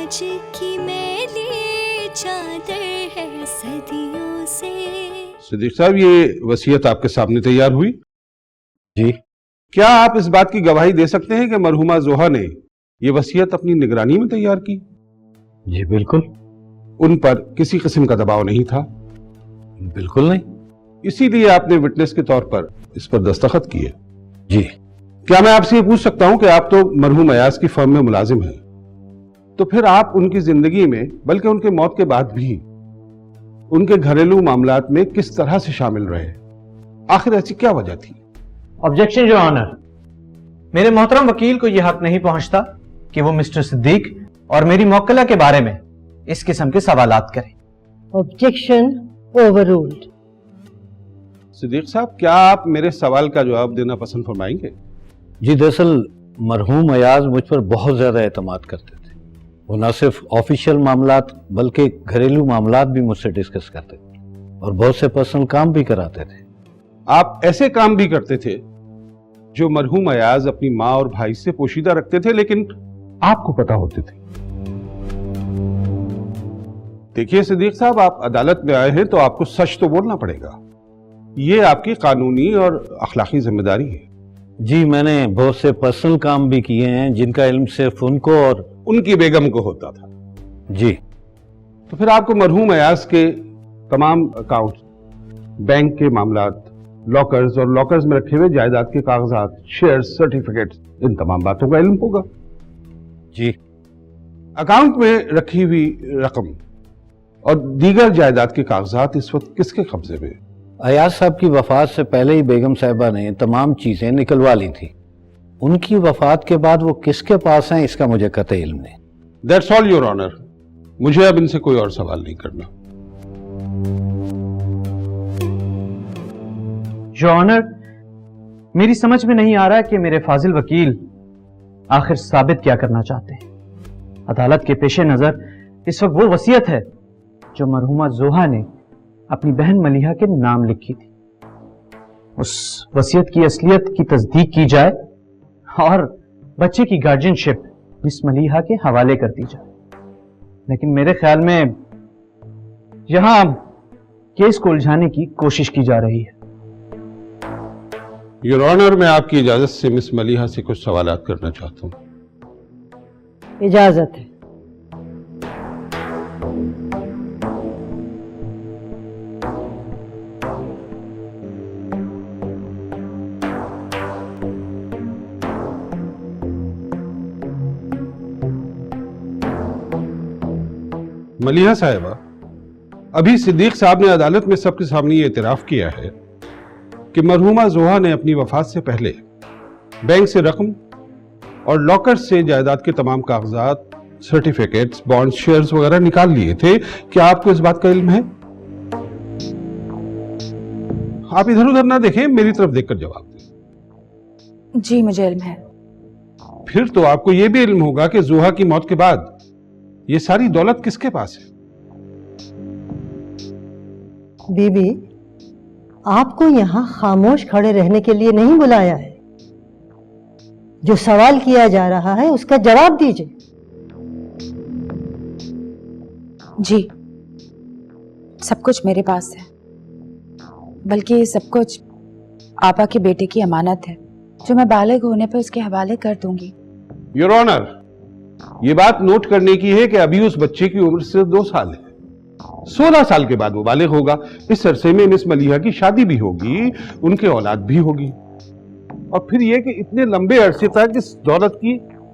आज की मैली चादर है सदियों से। सिद्दीक साहब, ये वसीयत आपके सामने तैयार हुई? जी। क्या आप इस बात की गवाही दे सकते हैं कि मरहुमा जोहा ने ये वसीयत अपनी निगरानी में तैयार की? जी बिल्कुल। उन पर किसी किस्म का दबाव नहीं था? बिल्कुल नहीं। इसीलिए आपने विटनेस के तौर पर इस पर दस्तखत किए? जी। क्या मैं आपसे ये पूछ सकता हूं कि आप तो मरहूम अयाज की फर्म में मुलाजिम हैं, तो फिर आप उनकी जिंदगी में, बल्कि उनके मौत के बाद भी, उनके घरेलू मामलात में किस तरह से शामिल रहे? आखिर ऐसी क्या वजह थी? ऑब्जेक्शन योर ऑनर, मेरे मोहतरम वकील को यह हक नहीं पहुंचता कि वो मिस्टर सिद्दीक और मेरी मौक्कला के बारे में इस किस्म के सवालात करें। Objection overruled. सिद्दीक साहब, क्या आप मेरे सवाल का जवाब देना पसंद फरमाएंगे? जी, दरअसल मरहूम अयाज मुझ पर बहुत ज्यादा एतमाद करते थे। वो न सिर्फ ऑफिशियल मामलात बल्कि घरेलू मामलात भी मुझसे डिस्कस करते थे और बहुत से पर्सनल काम भी कराते थे। आप ऐसे काम भी करते थे जो मरहूम अयाज अपनी माँ और भाई से पोशीदा रखते थे, लेकिन आपको पता होते थे? देखिए सिद्दीक साहब, आप अदालत में आए हैं तो आपको सच तो बोलना पड़ेगा। ये आपकी कानूनी और अखलाकी जिम्मेदारी है। जी, मैंने बहुत से पर्सनल काम भी किए हैं जिनका इल्म सिर्फ उनको और उनकी बेगम को होता था। जी। तो फिर आपको मरहूम अयाज के तमाम अकाउंट, बैंक के मामलात, लॉकर्स और लॉकर्स में रखे हुए जायदाद के कागजात, शेयर्स, सर्टिफिकेट्स, इन तमाम बातों का इल्म होगा। जी। अकाउंट में रखी हुई रकम और दीगर जायदाद के कागजात इस वक्त किसके कब्जे में? अयाज साहब की वफात से पहले ही बेगम साहिबा ने तमाम चीजें निकलवा ली थी। उनकी वफात के बाद वो किसके पास हैं इसका मुझे कतई इल्म नहीं। That's all your honour. मुझे अब इनसे कोई और सवाल नहीं करना। योर ऑनर, मेरी समझ में नहीं आ रहा कि मेरे फाजिल वकील आखिर साबित क्या करना चाहते हैं। अदालत के पेश नजर इस वक्त वो वसीयत है जो मरहुमा जोहा ने अपनी बहन मलिहा के नाम लिखी थी। उस वसीयत की असलियत की तस्दीक की जाए और बच्चे की गार्जियनशिप मिस मलिहा के हवाले कर दी जाए। लेकिन मेरे ख्याल में यहां केस को उलझाने की कोशिश की जा रही है। योर ऑनर, मैं आपकी इजाजत से मिस मलिहा से कुछ सवालात करना चाहता हूं। इजाजत है। मलिहा साहिबा, अभी सिद्दीक साहब ने अदालत में सबके सामने ये इतराफ किया है कि मरहुमा जोहा ने अपनी वफात से पहले बैंक से रकम और लॉकर से जायदाद के तमाम कागजात, सर्टिफिकेट्स, बॉन्ड, शेयर्स वगैरह निकाल लिए थे। क्या आपको इस बात का इल्म है? आप इधर उधर ना देखें, मेरी तरफ देखकर जवाब दें। जी, मुझे इल्म है। फिर तो आपको यह भी इल्म होगा कि जोहा की मौत के बाद ये सारी दौलत किसके पास है? बीबी, आपको यहां खामोश खड़े रहने के लिए नहीं बुलाया है। जो सवाल किया जा रहा है उसका जवाब दीजिए। जी, सब कुछ मेरे पास है, बल्कि सब कुछ आपा के बेटे की अमानत है जो मैं बालिग होने पर उसके हवाले कर दूंगी। योर ऑनर, ये बात नोट करने की है कि अभी उस बच्चे की उम्र सिर्फ 2 साल है। 16 साल के बाद वो बालिग होगा। इस अरसे में मिस मलिहा की शादी भी होगी, उनके औलाद भी होगी। और फिर यह कि इतने लंबे अरसे तक इस दौलत की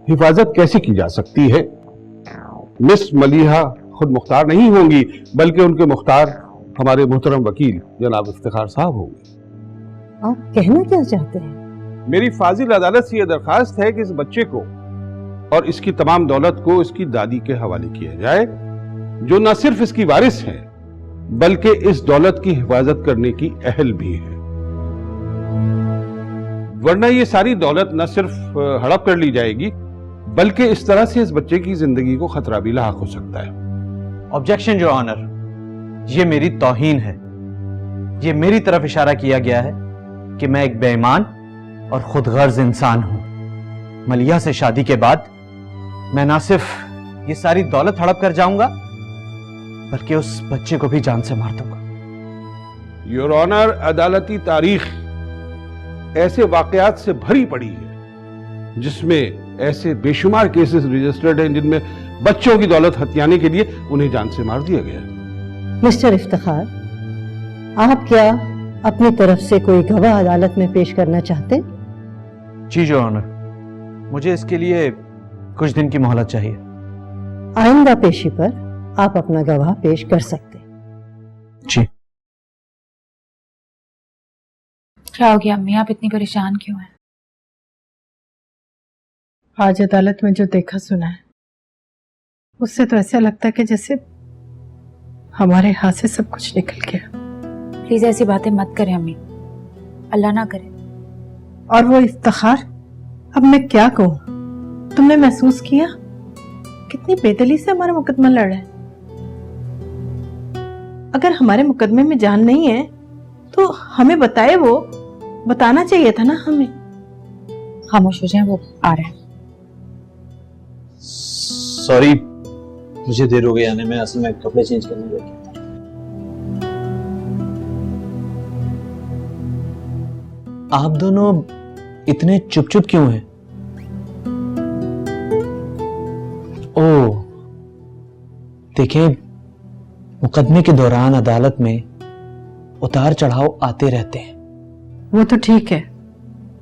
हिफाजत कैसे की जा सकती है? मिस मलिहा खुद मुख्तार नहीं होंगी, बल्कि उनके मुख्तार हमारे मोहतरम वकील जनाब इफ्तिखार साहब होंगे। आप कहना क्या चाहते हैं? मेरी फाजिल अदालत से यह दरखास्त है कि इस बच्चे को और इसकी तमाम दौलत को इसकी दादी के हवाले किया जाए, जो न सिर्फ इसकी वारिस है बल्कि इस दौलत की हिफाजत करने की अहल भी है। वरना ये सारी दौलत न सिर्फ हड़प कर ली जाएगी, बल्कि इस तरह से इस बच्चे की जिंदगी को खतरा भी लाहक हो सकता है। ऑब्जेक्शन योर ऑनर, ये मेरी तौहीन है। ये मेरी तरफ इशारा किया गया है कि मैं एक बेईमान और खुदगर्ज इंसान हूं। मलिहा से शादी के बाद मैं ना सिर्फ ये सारी दौलत हड़प कर जाऊंगा, बल्कि उस बच्चे को भी जान से मार दूंगा। योर ऑनर, अदालती तारीख ऐसे वाकयात से भरी पड़ी है जिसमें ऐसे बेशुमार केसेस रजिस्टर्ड हैं जिनमें बच्चों की दौलत हथियाने के लिए उन्हें जान से मार दिया गया। मिस्टर इफ्तिखार, आप क्या अपनी तरफ से कोई गवाह अदालत में पेश करना चाहते? जी योर ऑनर, मुझे इसके लिए कुछ दिन की मोहलत चाहिए। आइंदा पेशी पर आप अपना गवाह पेश कर सकते। जी। क्या हो गया अम्मी, आप इतनी परेशान क्यों हैं? आज अदालत में जो देखा सुना है उससे तो ऐसा लगता है कि जैसे हमारे हाथ से सब कुछ निकल गया। प्लीज ऐसी बातें मत करें अम्मी, अल्लाह ना करे। और वो इफ्तिखार, अब मैं क्या कहूं? तुमने महसूस किया कितनी बेदली से हमारा मुकदमा लड़ा है। अगर हमारे मुकदमे में जान नहीं है तो हमें बताए, वो बताना चाहिए था ना हमें। खामोश हो जाएं, वो आ रहे हैं। सॉरी, मुझे देर हो गई आने में, असल में कपड़े चेंज करने लग गया। आप दोनों इतने चुप चुप क्यों हैं? ओह, देखें, मुकदमे के दौरान अदालत में उतार चढ़ाव आते रहते हैं। वो तो ठीक है,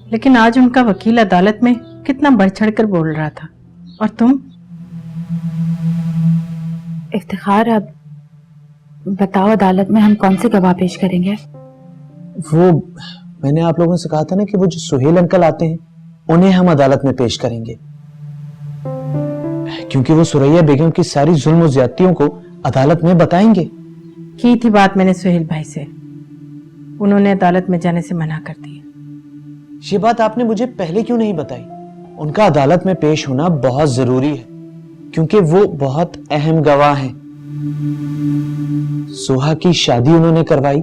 लेकिन आज उनका वकील अदालत में कितना बढ़ चढ़ कर बोल रहा था, और तुम? इफ्तिखार, अब बताओ अदालत में हम कौन से गवाह पेश करेंगे? वो मैंने आप लोगों से कहा था ना कि वो जो सुहेल अंकल आते हैं उन्हें हम अदालत में पेश करेंगे, क्योंकि वो सुरैया बेगम की सारी जुल्म और ज्यादतियों को अदालत में बताएंगे। की थी बात मैंने सुहेल भाई से, उन्होंने अदालत में जाने से मना कर दिया। ये बात आपने मुझे पहले क्यों नहीं बताई? उनका अदालत में पेश होना बहुत जरूरी है, क्योंकि वो बहुत अहम गवाह हैं। सुहा की शादी उन्होंने करवाई,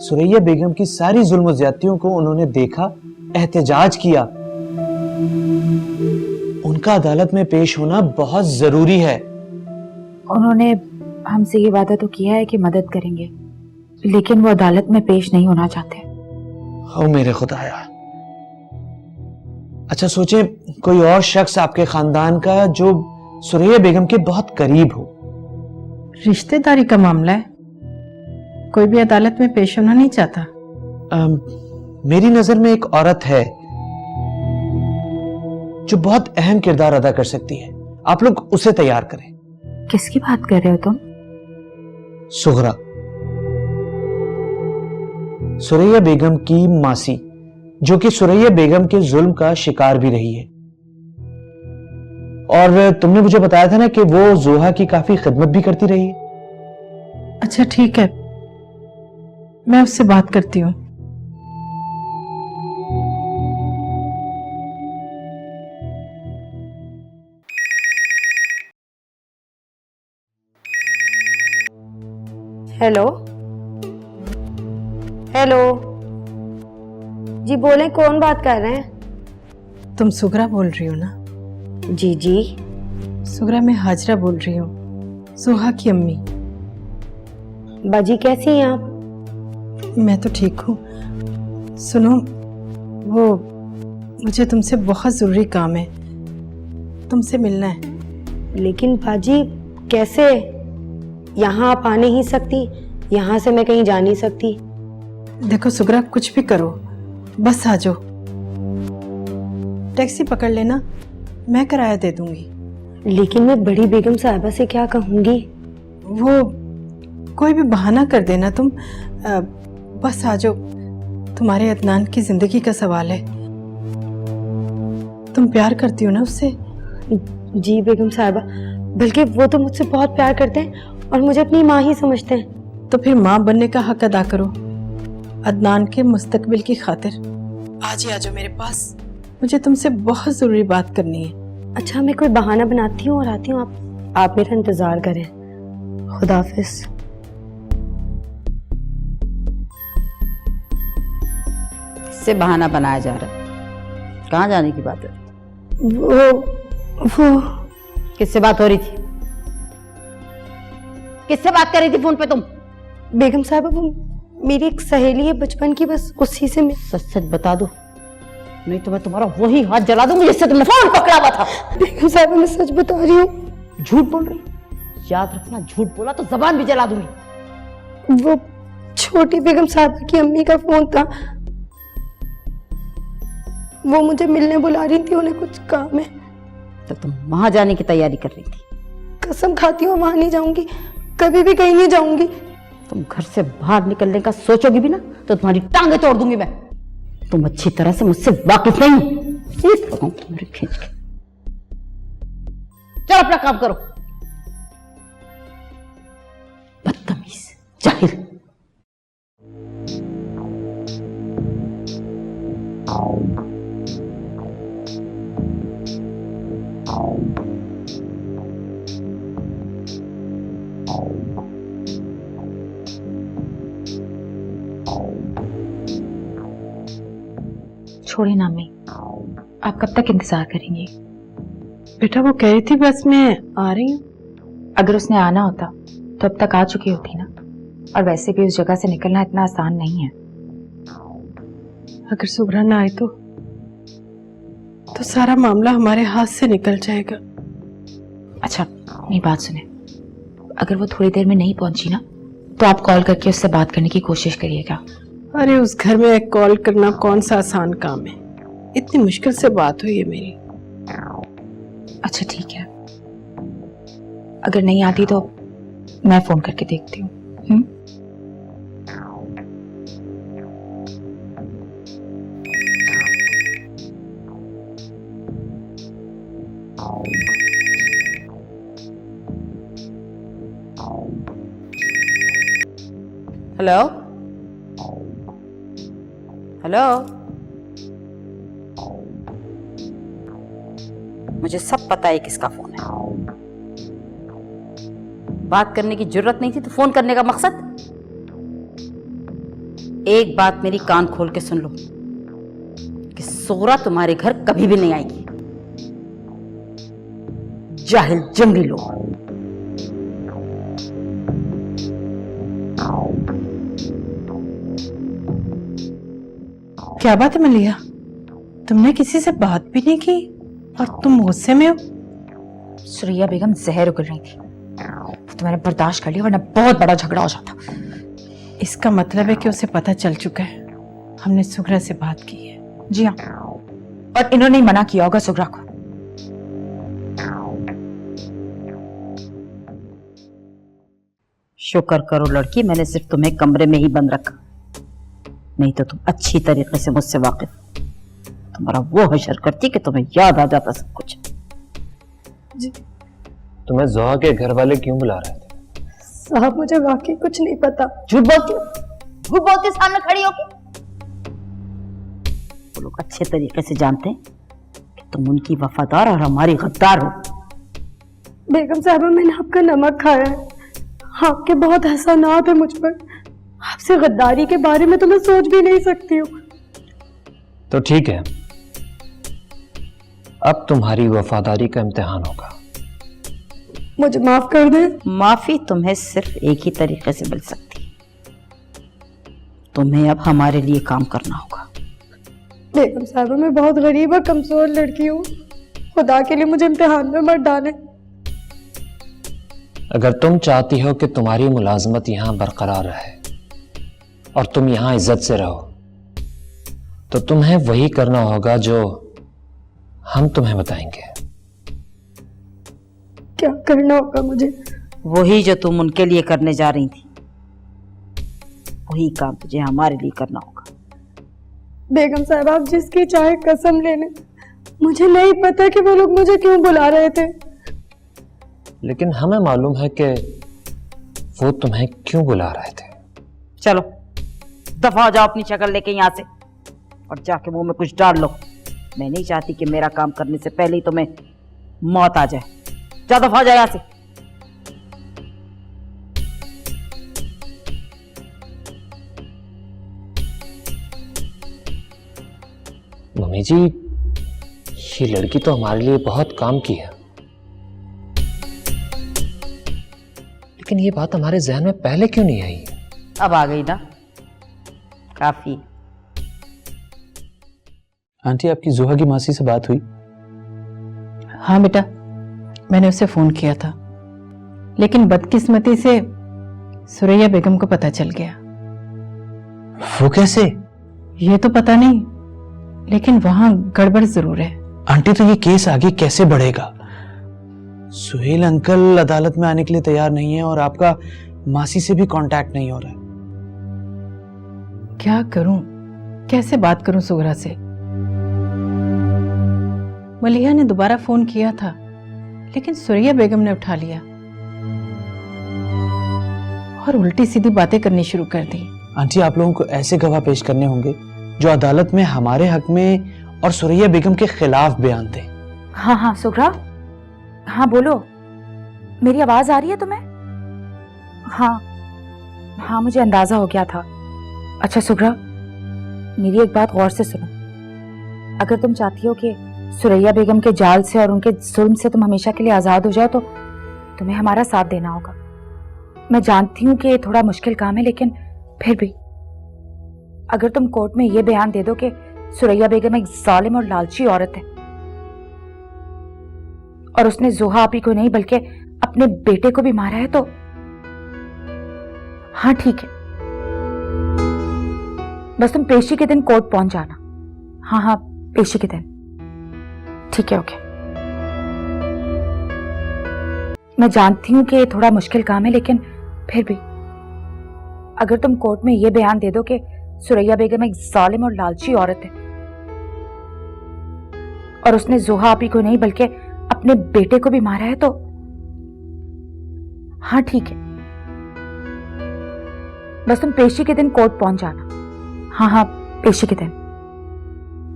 सुरैया बेगम की सारी जुल्म ज्यादतियों को उन्होंने देखा, एहतजाज किया। उनका अदालत में पेश होना बहुत जरूरी है। उन्होंने हमसे ये वादा तो किया है कि मदद करेंगे, लेकिन वो अदालत में पेश नहीं होना चाहते। ओ मेरे खुदाया। अच्छा सोचें, कोई और शख्स आपके खानदान का जो सुरैया बेगम के बहुत करीब हो। रिश्तेदारी का मामला है, कोई भी अदालत में पेश होना नहीं चाहता। मेरी नजर में एक औरत है जो बहुत अहम किरदार अदा कर सकती है, आप लोग उसे तैयार करें। किसकी बात कर रहे हो तुम? सुगरा, सुरैया बेगम की मासी, जो कि सुरैया बेगम के जुल्म का शिकार भी रही है। और तुमने मुझे बताया था ना कि वो जोहा की काफी खिदमत भी करती रही है। अच्छा ठीक है, मैं उससे बात करती हूँ। हेलो हेलो, जी बोले, कौन बात कर रहे हैं? तुम सुगरा बोल रही हो ना? जी जी। सुगरा, मैं हाजरा बोल रही हूँ, सुहा की अम्मी। बाजी कैसी हैं आप? मैं तो ठीक हूँ। सुनो, वो मुझे तुमसे बहुत जरूरी काम है, तुमसे मिलना है। लेकिन बाजी कैसे? यहाँ आप आ नहीं सकती, यहाँ से मैं कहीं जा नहीं सकती। देखो सुगरा, कुछ भी करो, बस आ जाओ। टैक्सी पकड़ लेना, मैं किराया दे दूंगी। लेकिन मैं बड़ी बेगम साहिबा से क्या कहूँगी? वो कोई भी बहाना कर देना तुम, बस आ जाओ। तुम्हारे अदनान की जिंदगी का सवाल है। तुम प्यार करती हो ना उससे? जी बेगम साहिबा, बल्कि वो तो मुझसे बहुत प्यार करते हैं और मुझे अपनी माँ ही समझते हैं। तो फिर माँ बनने का हक अदा करो, अदनान के मुस्तकबिल की खातिर। आज ही आ जाओ मेरे पास, मुझे तुमसे बहुत जरूरी बात करनी है। अच्छा, मैं कोई बहाना बनाती हूँ और आती हूँ, आप मेरा इंतजार करें। खुदा हाफिज। इससे बहाना बनाया जा रहा है, कहाँ जाने की बात है? वो किससे बात हो रही थी? किससे बात कर रही थी फोन पे तुम? बेगम साहब वो मेरी एक सहेली है बचपन की, बस उसी से मैं। सच सच बता दो, नहीं तो मैं तुम्हारा वही हाथ जला दूंगी जिससे तुमने फोन पकड़ा हुआ था। बेगम साहब मैं सच बता रही हूँ। झूठ बोल रही? याद रखना, झूठ बोला तो जबान भी जला दूंगी। वो छोटी बेगम साहब की अम्मी का फोन था, वो मुझे मिलने बुला रही थी, उन्हें कुछ काम है। तो तुम वहां जाने की तैयारी कर रही थी? कसम खाती हूँ वहां नहीं जाऊंगी, कभी भी कहीं नहीं जाऊंगी। तुम घर से बाहर निकलने का सोचोगी भी ना तो तुम्हारी टांगे तोड़ दूंगी मैं। तुम अच्छी तरह से मुझसे वाकिफ नहीं हो। तुम्हारे खींच के चलो अपना काम करो। बदतमीज, जाहिल। छोड़े ना अम्मी, आप कब तक इंतजार करेंगी? बेटा वो कह रही थी बस मैं आ रही हूँ। अगर उसने आना होता तो अब तक आ चुकी होती ना, और वैसे भी उस जगह से निकलना इतना आसान नहीं है। अगर सुभ्रा ना आए तो सारा मामला हमारे हाथ से निकल जाएगा। अच्छा मेरी बात सुने, अगर वो थोड़ी देर में नहीं पहुंची ना तो आप कॉल करके उससे बात करने की कोशिश करिएगा। अरे उस घर में कॉल करना कौन सा आसान काम है, इतनी मुश्किल से बात हुई है मेरी। अच्छा ठीक है, अगर नहीं आती तो मैं फोन करके देखती हूँ। हेलो हेलो, मुझे सब पता है किसका फोन है। बात करने की जरूरत नहीं थी तो फोन करने का मकसद? एक बात मेरी कान खोल के सुन लो कि सोहरा तुम्हारे घर कभी भी नहीं आएगी। जाहिल जंगली लोग। क्या बात है मलिया, तुमने किसी से बात भी नहीं की और तुम गुस्से में हो? सुरैया बेगम जहर उगल रही थी तो मैंने बर्दाश्त कर लिया, वरना बहुत बड़ा झगड़ा हो जाता। इसका मतलब है कि उसे पता चल चुका है हमने सुभ्रा से बात की है। जी हाँ, और इन्होंने ही मना किया होगा सुभ्रा को। शुक्र करो लड़की, मैंने सिर्फ तुम्हें कमरे में ही बंद रखा, नहीं तो तुम अच्छी तरीके से मुझसे वाकिफ। तुम्हारा वो हशर करती कि तुम्हें याद आ जाता सब कुछ। तुम्हें जोहा के घर वाले क्यों बुला रहे थे? साहब मुझे वाकई कुछ नहीं पता। झूठ बोलती हो, झूठ बोलती सामने खड़ी होगी। वो लोग अच्छे तरीके से जानते हैं कि तुम उनकी वफादार और हमारी गद्दार हो। बेगम साहबा मैंने आपका नमक खाया है, आपके बहुत एहसानात है मुझ पर। आपसे गद्दारी के बारे में तो मैं सोच भी नहीं सकती हूँ। तो ठीक है, अब तुम्हारी वफादारी का इम्तिहान होगा। मुझे माफ कर दे। माफी तुम्हें सिर्फ एक ही तरीके से मिल सकती है, तुम्हें अब हमारे लिए काम करना होगा। बेगम साहबा मैं बहुत गरीब और कमजोर लड़की हूँ, खुदा के लिए मुझे इम्तिहान में मत डालें। अगर तुम चाहती हो कि तुम्हारी मुलाजमत यहां बरकरार रहे और तुम यहां इज्जत से रहो, तो तुम्हें वही करना होगा जो हम तुम्हें बताएंगे। क्या करना होगा मुझे? वही जो तुम उनके लिए करने जा रही थी, वही काम तुझे हमारे लिए करना होगा। बेगम साहब आप जिसकी चाहे कसम ले लें, मुझे नहीं पता कि वो लोग मुझे क्यों बुला रहे थे, लेकिन हमें मालूम है कि वो तुम्हें क्यों बुला रहे थे। चलो दफा हो जाओ अपनी शक्ल लेके यहाँ से और जाके मुंह में कुछ डाल लो। मैं नहीं चाहती कि मेरा काम करने से पहले ही तुम्हें मौत आ जाए। जा दफा हो जाए यहाँ से। मम्मी जी, ये लड़की तो हमारे लिए बहुत काम की है। लेकिन ये बात हमारे जहन में पहले क्यों नहीं आई? अब आ गई ना, काफी। आंटी, आपकी जोहा की मासी से बात हुई? हाँ बेटा, मैंने उसे फोन किया था, लेकिन बदकिस्मती से सुरैया बेगम को पता चल गया। वो कैसे? ये तो पता नहीं, लेकिन वहां गड़बड़ जरूर है। आंटी, तो ये केस आगे कैसे बढ़ेगा? सुहेल अंकल अदालत में आने के लिए तैयार नहीं है और आपका मासी से भी कांटेक्ट नहीं हो रहा है। क्या करूं, कैसे बात करूं सुगरा से? मलिहा ने दोबारा फोन किया था, लेकिन सुरैया बेगम ने उठा लिया और उल्टी सीधी बातें करनी शुरू कर दी। आंटी, आप लोगों को ऐसे गवाह पेश करने होंगे जो अदालत में हमारे हक में और सुरैया बेगम के खिलाफ बयान दें। हाँ हाँ सुगरा, हाँ बोलो, मेरी आवाज आ रही है तुम्हें? हाँ हाँ, मुझे अंदाजा हो गया था। अच्छा सुगरा, मेरी एक बात गौर से सुनो। अगर तुम चाहती हो कि सुरैया बेगम के जाल से और उनके जुल्म से तुम हमेशा के लिए आजाद हो जाओ, तो तुम्हें हमारा साथ देना होगा। मैं जानती हूँ कि ये थोड़ा मुश्किल काम है, लेकिन फिर भी अगर तुम कोर्ट में ये बयान दे दो कि सुरैया बेगम एक जालिम और लालची औरत है और उसने जोहा आपी को नहीं बल्कि अपने बेटे को भी मारा है, तो हाँ ठीक है, बस तुम पेशी के दिन कोर्ट पहुंच जाना। हाँ हाँ, पेशी के दिन, ठीक है, ओके। मैं जानती हूं कि ये थोड़ा मुश्किल काम है, लेकिन फिर भी अगर तुम कोर्ट में ये बयान दे दो कि सुरैया बेगम एक जालिम और लालची औरत है और उसने जोहा आपी को नहीं बल्कि अपने बेटे को भी मारा है, तो हाँ ठीक है, बस तुम पेशी के दिन कोर्ट पहुंच जाना। हाँ हाँ, पेशी के दिन,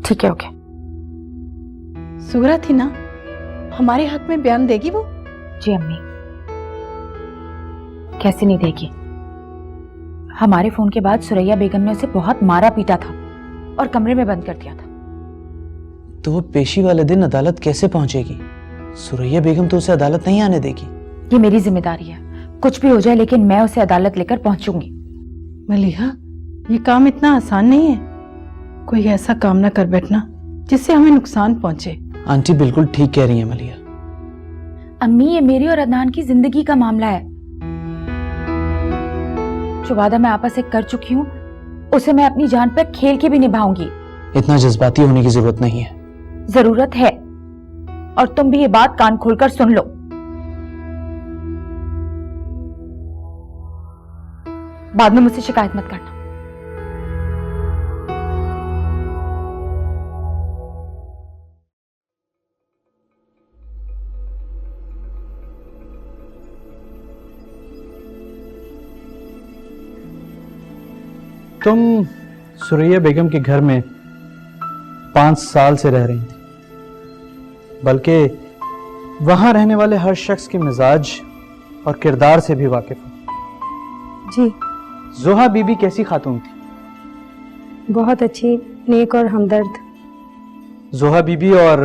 ठीक है, ओके। सुगरा थी ना, हमारे हक में बयान देगी वो? जी अम्मी, कैसे नहीं देगी। हमारे फोन के बाद सुरैया बेगम ने उसे बहुत मारा पीटा था और कमरे में बंद कर दिया था। तो वो पेशी वाले दिन अदालत कैसे पहुंचेगी? सुरैया बेगम तो उसे अदालत नहीं आने देगी। ये मेरी जिम्मेदारी है, कुछ भी हो जाए लेकिन मैं उसे अदालत लेकर पहुंचूंगी। मलिहा, ये काम इतना आसान नहीं है। कोई ऐसा काम ना कर बैठना जिससे हमें नुकसान पहुंचे। आंटी बिल्कुल ठीक कह रही है मलिहा। अम्मी, ये मेरी और अदनान की जिंदगी का मामला है। जो वादा मैं आपस से कर चुकी हूँ उसे मैं अपनी जान पर खेल के भी निभाऊंगी। इतना जज्बाती होने की जरूरत नहीं है। जरूरत है, और तुम भी ये बात कान खोलकर सुन लो। बाद में मुझसे शिकायत मत करना। तुम सुरैया बेगम के घर में 5 साल से रह रही थी, बल्कि वहां रहने वाले हर शख्स के मिजाज और किरदार से भी वाकिफ हो। जी, जोहा बीबी कैसी खातून थी? बहुत अच्छी, नेक और हमदर्द। जोहा बीबी और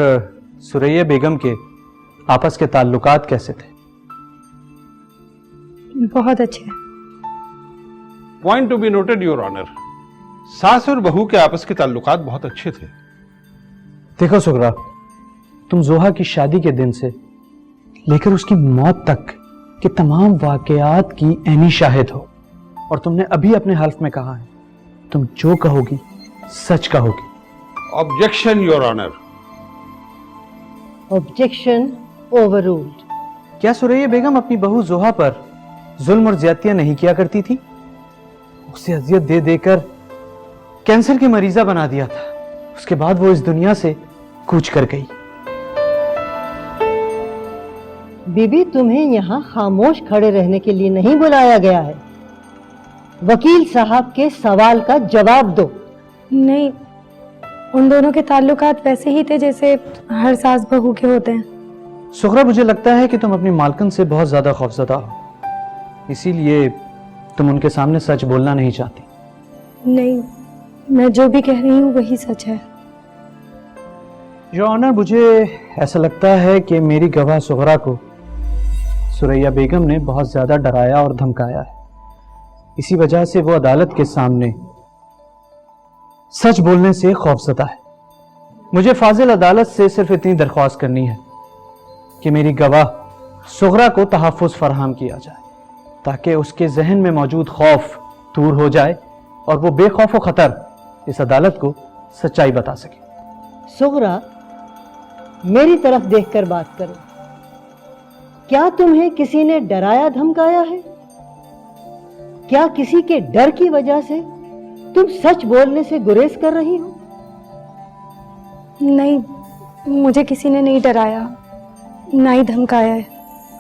सुरैया बेगम के आपस के ताल्लुकात कैसे थे? बहुत अच्छे। Point to be noted your honour, सास और बहू के आपस के ताल्लुकात बहुत अच्छे थे। देखो सुगरा, तुम जोहा की शादी के दिन से लेकर उसकी मौत तक के तमाम वाकयात की ऐनी शाहिद हो, और तुमने अभी अपने हल्फ में कहा है तुम जो कहोगी सच कहोगी। Objection your honour. Objection overruled. क्या सुरैया बेगम अपनी बहू जोहा पर जुल्म और ज्यादतियां नहीं किया करती थी? उसे अजियत दे देकर कैंसर की मरीजा बना दिया था। उसके बाद वो इस दुनिया से कूच कर गई। बीबी, तुम्हें यहाँ खामोश खड़े रहने के लिए नहीं बुलाया गया है। वकील साहब के सवाल का जवाब दो। नहीं, उन दोनों के ताल्लुकात वैसे ही थे जैसे हर सास बहू के होते हैं। सुगरा, मुझे लगता है कि तुम अपनी मालकन से बहुत ज्यादा खौफजदा हो, इसीलिए तुम उनके सामने सच बोलना नहीं चाहती। नहीं, मैं जो भी कह रही हूँ वही सच है। योर ऑनर, मुझे ऐसा लगता है कि मेरी गवाह सुगरा को सुरैया बेगम ने बहुत ज्यादा डराया और धमकाया है। इसी वजह से वो अदालत के सामने सच बोलने से खौफजदा है। मुझे फाजिल अदालत से सिर्फ इतनी दरख्वास्त करनी है कि मेरी गवाह सुगरा को तहफ़्फ़ुज़ फराहम किया जाए, ताकि उसके जहन में मौजूद खौफ दूर हो जाए और वो बेखौफ व खतर इस अदालत को सच्चाई बता सके। सुगरा, मेरी तरफ देखकर बात करो। क्या तुम्हें किसी ने डराया धमकाया है? क्या किसी के डर की वजह से तुम सच बोलने से गुरेज कर रही हो? नहीं, मुझे किसी ने नहीं डराया, ना ही धमकाया है।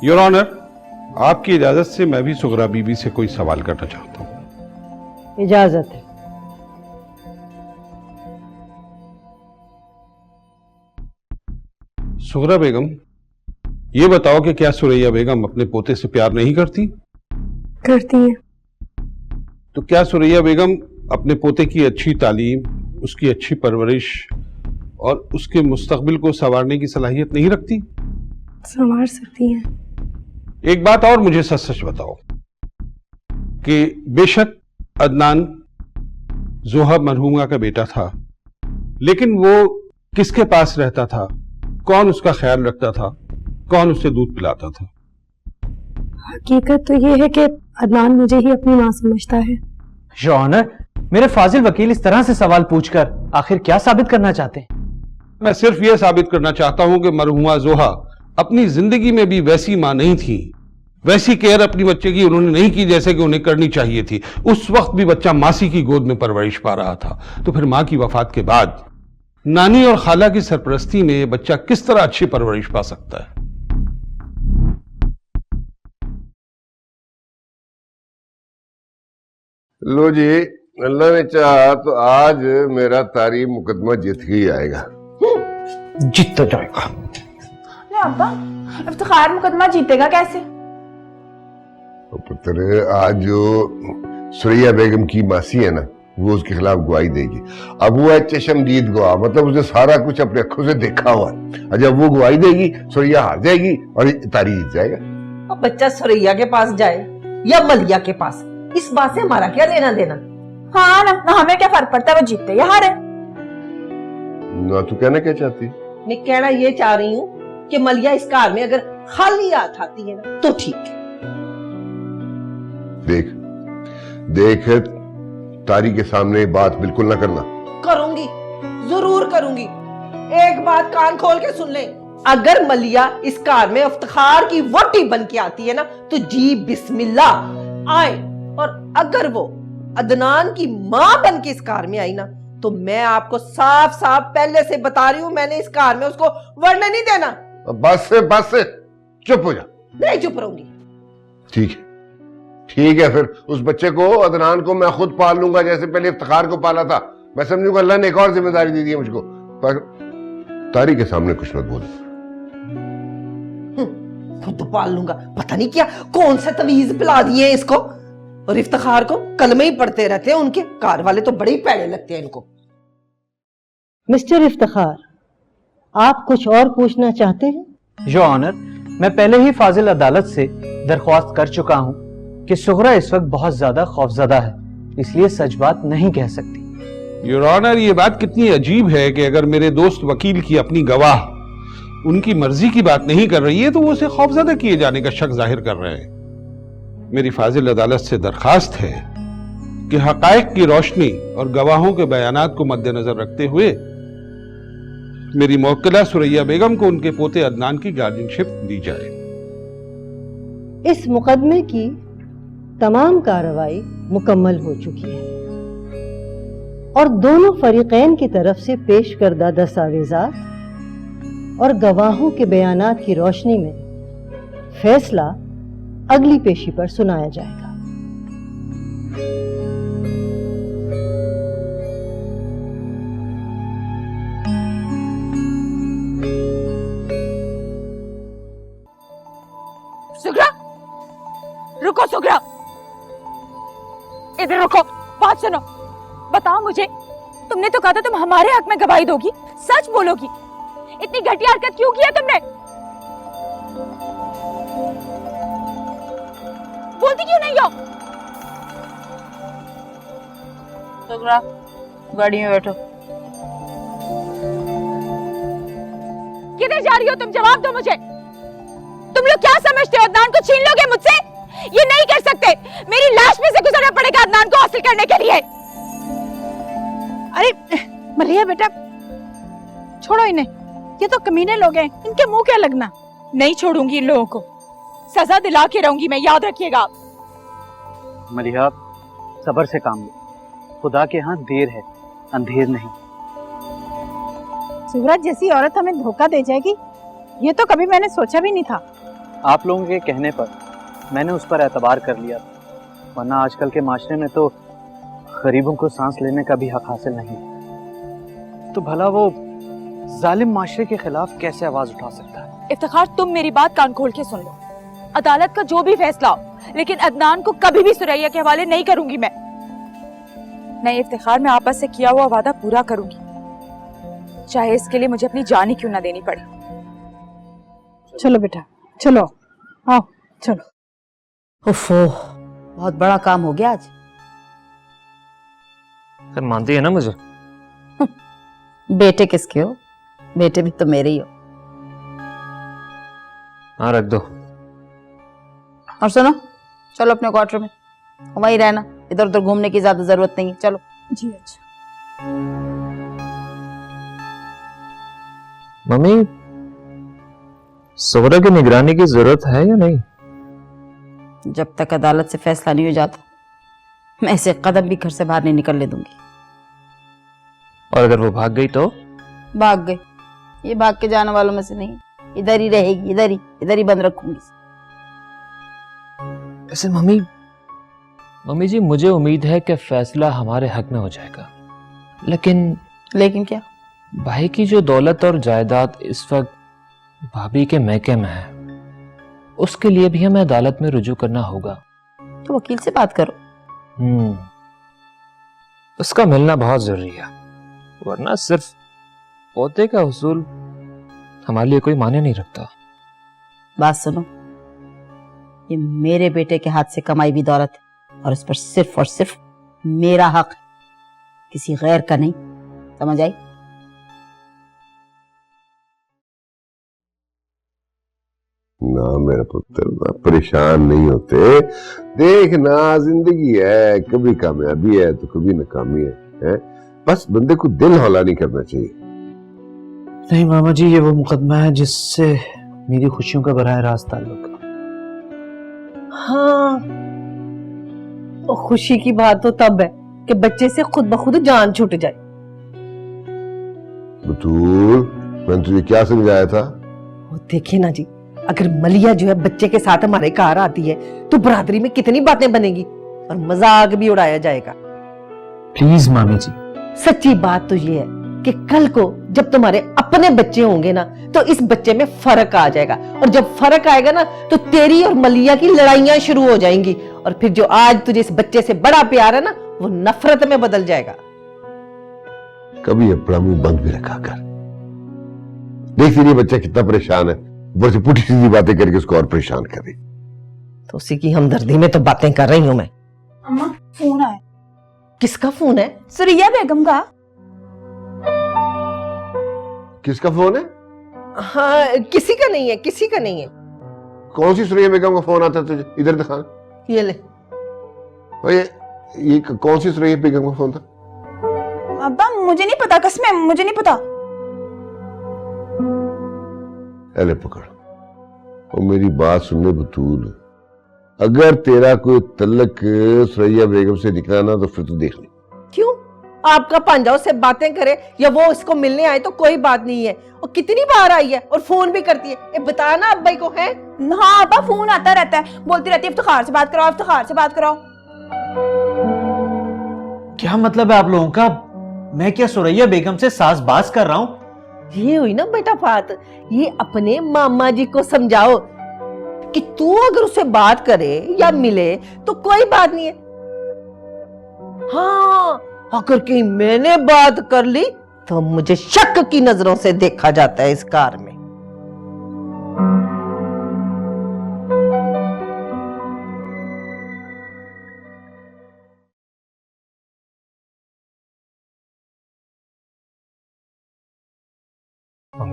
योर ऑनर, आपकी इजाजत से मैं भी सुगरा बीबी से कोई सवाल करना चाहता हूं। इजाजत है। सुगरा बेगम, ये बताओ कि क्या सुरैया बेगम अपने पोते से प्यार नहीं करती? करती हैं। तो क्या सुरैया बेगम अपने पोते की अच्छी तालीम, उसकी अच्छी परवरिश और उसके मुस्तकबिल को संवारने की सलाहियत नहीं रखती? संवार सकती हैं। एक बात और मुझे सच सच बताओ कि बेशक अदनान जोहा मरहूमा का बेटा था, लेकिन वो किसके पास रहता था? कौन उसका ख्याल रखता था? कौन उसे दूध पिलाता था? हकीकत तो ये है कि अदनान मुझे ही अपनी मां समझता है। योर ऑनर, मेरे फाजिल वकील इस तरह से सवाल पूछकर आखिर क्या साबित करना चाहते हैं? मैं सिर्फ यह साबित करना चाहता हूं कि मरहुमा जोहा अपनी जिंदगी में भी वैसी मां नहीं थी, वैसी केयर अपनी बच्चे की उन्होंने नहीं की जैसे कि उन्हें करनी चाहिए थी। उस वक्त भी बच्चा मासी की गोद में परवरिश पा रहा था, तो फिर मां की वफात के बाद नानी और खाला की सरपरस्ती में बच्चा किस तरह अच्छी परवरिश पा सकता है? लो जी, अल्लाह ने चाहा तो आज मेरा तारीफ मुकदमा जीत ही आएगा। जीतता जाएगा। अब्बा, इफ्तिखार मुकदमा जीतेगा कैसे? पुत्र, आज जो सुरैया बेगम की मासी है ना, वो उसके खिलाफ गवाही देगी। अब वो है चशमदीद गवाह, मतलब उसने सारा कुछ अपने आंखों से देखा हुआ है। जब वो गवाही देगी, सुरैया हार जाएगी और तारीख जीत जाएगा। अब बच्चा सुरैया के पास जाए या मलिया के पास, इस बात से हमारा क्या लेना देना? हाँ ना हमें क्या फर्क पड़ता है वो जीतते या हारे। ना तू कहना क्या चाहती है? मैं कहना ये चाह रही हूँ कि मलिया इस कार में अगर खाली हाथ आती है ना तो ठीक है। देख देख, तारी के सामने बात बिल्कुल ना करना। करूंगी, जरूर करूंगी। एक बात कान खोल के सुन ले, अगर मलिया इस कार में इफ्तिखार की वोटी बन के आती है ना तो जी बिस्मिल्लाह आए, और अगर वो अदनान की मां बन के इस कार में आई ना तो मैं आपको साफ साफ पहले से बता रही हूं, मैंने इस कार में उसको वरने नहीं देना। बस बस, चुप हो जा। नहीं चुप रहूंगी। ठीक है, ठीक है, फिर उस बच्चे को, अदनान को मैं खुद पाल लूंगा जैसे पहले इफ्तिखार को पाला था। मैं समझूंगा अल्लाह ने एक और जिम्मेदारी दे दी है मुझको, पर तारी के सामने कुछ मत बोल। खुद पाल लूंगा, पता नहीं क्या कौन से तवीज पिला दिए हैं इसको, और इफ्तिखार को कलमे ही पढ़ते रहते हैं। उनके कार वाले तो बड़े ही पैड़े लगते हैं इनको। मिस्टर इफ्तिखार, आप कुछ और पूछना चाहते हैं? योर ऑनर, मैं पहले ही फाजिल अदालत से दरख्वास्त कर चुका हूं कि सुगरा इस वक्त बहुत ज्यादा खौफजदा है, इसलिए सच बात नहीं कह सकती। योर ऑनर, ये बात कितनी अजीब है कि अगर मेरे दोस्त वकील की अपनी गवाह उनकी मर्जी की बात नहीं कर रही है तो वो उसे खौफजदा किए जाने का शक जाहिर कर रहे हैं। मेरी फाजिल अदालत से दरखास्त है कि हकायक की रोशनी और गवाहों के बयानात को मद्देनजर रखते हुए मेरी मौक्किला सुरैया बेगम को उनके पोते अदनान की गार्डियनशिप दी जाए। इस मुकदमे की तमाम कार्रवाई मुकम्मल हो चुकी है और दोनों फरीकैन की तरफ से पेश करदा दस्तावेजात और गवाहों के बयानात की रोशनी में फैसला अगली पेशी पर सुनाया जाएगा। सुगरा, रुको सुगरा, इधर रुको, बात सुनो। बताओ मुझे, तुमने तो कहा था तुम हमारे हक में गवाही दोगी, सच बोलोगी। इतनी घटिया हरकत क्यों किया तुमने? बोलती क्यों नहीं हो? सुगरा, गाड़ी में बैठो। किधर जा रही हो तुम? जवाब दो मुझे। तुम लोग क्या समझते हो, अदनान को छीन लोगे मुझसे? ये नहीं कर सकते। मेरी लाश में से गुजरना पड़ेगा अदनान को हासिल करने के लिए। अरे मलिया बेटा, छोड़ो इन्हें, ये तो कमीने लोग हैं, इनके मुंह क्या लगना। नहीं छोड़ूंगी इन लोगों को, सजा दिला के रहूंगी मैं, याद रखिएगा आप। मलिहा, सब्र से काम लो, खुदा के यहाँ देर है, अंधेर नहीं। सूरज जैसी औरत हमें धोखा दे जाएगी, ये तो कभी मैंने सोचा भी नहीं था। आप लोगों के कहने पर मैंने उस पर एतबार कर लिया, वरना आजकल के माशरे में तो गरीबों को सांस लेने का भी हक हासिल नहीं। तो भला वो जालिम माशरे के खिलाफ कैसे आवाज उठा सकता है? इफ्तिखार, तुम मेरी बात कान खोल के सुन लो। अदालत का जो भी फैसला हो, लेकिन अदनान को कभी भी सुरैया के हवाले नहीं करूंगी मैं। नहीं इफ्तिखार, मैं आपस से किया हुआ वादा पूरा करूंगी, चाहे इसके लिए मुझे अपनी जान ही क्यों ना देनी पड़े। चलो बेटा, चलो आओ, चलो। उफ़ो, बहुत बड़ा काम हो गया आज। फिर मानती है ना मुझे? बेटे किसके हो? बेटे भी तो मेरे ही हो। हाँ, रख दो। और सुनो, चलो अपने क्वार्टर में, वहीं रहना, इधर उधर घूमने की ज्यादा जरूरत नहीं है। चलो। जी अच्छा। मम्मी, सोहरा की निगरानी की जरूरत है या नहीं? जब तक अदालत से फैसला नहीं हो जाता, मैं इसे कदम भी घर से बाहर नहीं निकलने दूंगी। और अगर वो भाग गई तो? भाग गई, ये भाग के जाने वालों में से नहीं, इधर ही रहेगी, इधर ही बंद रखूंगी। ऐसे मम्मी जी, मुझे उम्मीद है कि फैसला हमारे हक में हो जाएगा, लेकिन क्या? भाई की जो दौलत और जायदाद इस वक्त भाभी के मैके में है, उसके लिए भी हमें अदालत में रुजू करना होगा। तो वकील से बात करो। उसका मिलना बहुत जरूरी है, वरना सिर्फ पोते का हुसूल हमारे लिए कोई मायने नहीं रखता। बात सुनो, ये मेरे बेटे के हाथ से कमाई भी दौलत है, और इस पर सिर्फ और सिर्फ मेरा हक है, किसी गैर का नहीं। समझ आई? ना मेरा पुत्र, ना परेशान नहीं होते। देख ना, जिंदगी है, कभी कामयाबी है तो कभी नाकामी है? बस बंदे को दिल हौला नहीं करना चाहिए। नहीं मामा जी, ये वो मुकदमा है जिससे मेरी खुशियों का बराह रास्त ताल्लुक है। हाँ, तो खुशी की बात तो तब है कि बच्चे से खुद ब खुद जान छूट जाए। बतूल, मैंने तुझे क्या समझाया था? वो देखिए ना जी, अगर मलिया जो है बच्चे के साथ हमारे घर आती है तो बरादरी में कितनी बातें बनेगी और मजाक भी उड़ाया जाएगा। प्लीज मामी जी। सच्ची बात तो ये है कि कल को जब तुम्हारे अपने बच्चे होंगे ना, तो इस बच्चे में फर्क आ जाएगा, और जब फर्क आएगा ना, तो तेरी और मलिया की लड़ाइयां शुरू हो जाएंगी, और फिर जो आज तुझे इस बच्चे से बड़ा प्यार है ना, वो नफरत में बदल जाएगा। कभी अपना मुंह बंद भी रखा कर। देख तेरी बच्चा कितना परेशान है, ऊपर से पुठी सीधी बातें करके उसको और परेशान कर रही। तो उसी की हमदर्दी में तो बातें कर रही हूं मैं। अम्मा, फोन आया। किसका फोन है? सुरैया बेगम का। किसका फोन है? हाँ, किसी का नहीं है, किसी का नहीं है। कौन सी सुरैया बेगम का फोन आता है तुझे? इधर दिखा। ये ले। ये कौन सी सुरैया बेगम का फोन था? अब्बा मुझे नहीं पता, कसम मुझे नहीं पता। अरे पकड़, और मेरी बात सुनने बतूल, अगर तेरा कोई तल्लक सुरैया बेगम से निकला ना, तो फिर तू देख ले। क्यों? आपका पांजा उससे बातें करे या वो इसको मिलने आए तो कोई बात नहीं है। और कितनी बार आई है और फोन भी करती है। ये बता ना अब्बाई को है। हाँ अब्बा, फोन आता रहता है, बोलती रहती है इफ्तिखार से बात कराओ, इफ्तिखार से बात कराओ। क्या मतलब है आप लोगों का? मैं क्या सुरैया बेगम से साज़बाज़ कर रहा हूँ? ये हुई ना बेटा बात। ये अपने मामा जी को समझाओ कि तू अगर उससे बात करे या मिले तो कोई बात नहीं है। हाँ, अगर कहीं मैंने बात कर ली तो मुझे शक की नजरों से देखा जाता है इस कार में।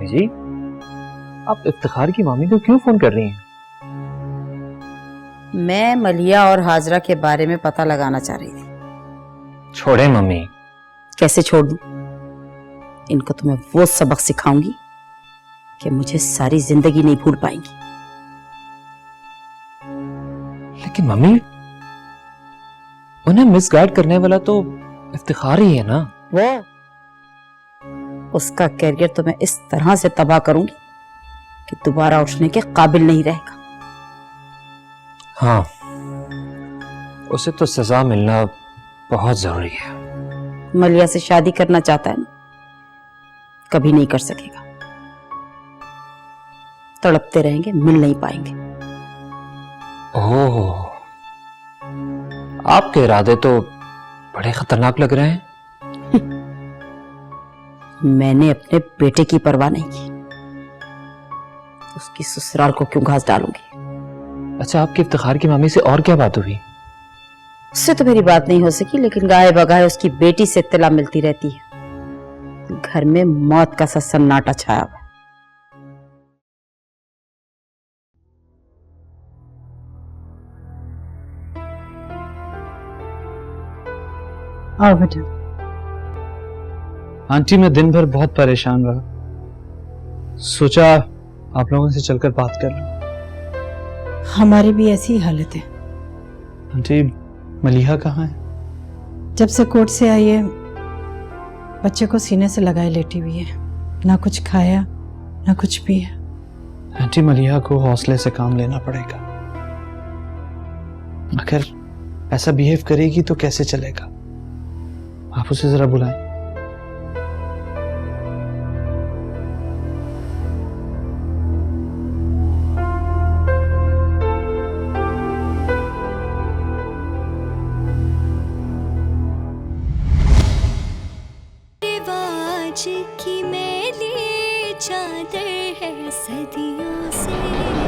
भाभी जी, आप इफ्तिखार की मामी को क्यों फोन कर रही हैं? मैं मलिया और हाजरा के बारे में पता लगाना चाह रही थी। छोड़े मम्मी। कैसे छोड़ दूं? इनको तो मैं वो सबक सिखाऊंगी कि मुझे सारी जिंदगी नहीं भूल पाएंगी। लेकिन मम्मी, उन्हें मिसगाइड करने वाला तो इफ्तिखार ही है ना। वो उसका कैरियर तो मैं इस तरह से तबाह करूंगी कि दोबारा उठने के काबिल नहीं रहेगा। हाँ, उसे तो सजा मिलना बहुत जरूरी है। मलिया से शादी करना चाहता है ना, कभी नहीं कर सकेगा। तड़पते रहेंगे, मिल नहीं पाएंगे। ओह, आपके इरादे तो बड़े खतरनाक लग रहे हैं। मैंने अपने बेटे की परवाह नहीं की, उसकी ससुराल को क्यों घास डालूंगी। अच्छा, आपकी इफ्तिखार की मामी से और क्या बात हुई? उससे तो मेरी बात नहीं हो सकी, लेकिन गाये बगाए उसकी बेटी से इत्तला मिलती रहती है। घर में मौत का सा सन्नाटा छाया हुआ है। आओ बेटा। आंटी, मैं दिन भर बहुत परेशान रहा, सोचा आप लोगों से चलकर बात कर लूं। हमारी भी ऐसी ही हालत है। आंटी, मलिहा कहाँ है? जब से कोर्ट से आई है, बच्चे को सीने से लगाए लेटी हुई है, ना कुछ खाया ना कुछ पिया। आंटी, मलिहा को हौसले से काम लेना पड़ेगा। अगर ऐसा बिहेव करेगी तो कैसे चलेगा? आप उसे जरा बुलाएं। रिवाज की मैली चादर है सदियों से।